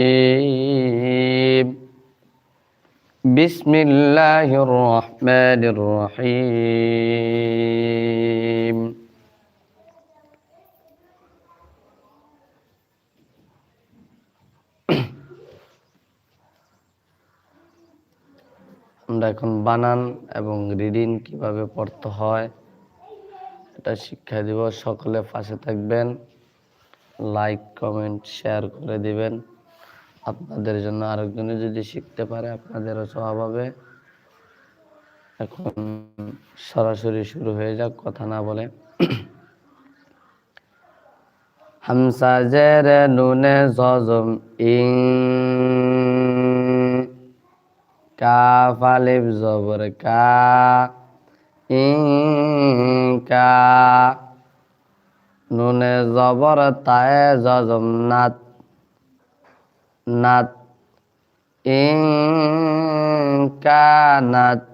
بسم الله الرحمن الرحيم আমরা এখন বানান এবং রিডিং কিভাবে পড়তে হয় এটা শিক্ষা দিব। সকলে পাশে থাকবেন, লাইক কমেন্ট শেয়ার করে দিবেন। আপনাদের জন্য আরেকজনে যদি শিখতে পারে আপনাদেরও সওয়াব হবে। এখন সরাসরি শুরু হয়ে যাক, কথা না বলে। হামসা জেরে নুনে জজম ইং, কাফ আলিফ জবর কা, ইং কা, নুনে জবর তায়ে জজম নাত, নাত, ইং কানাত,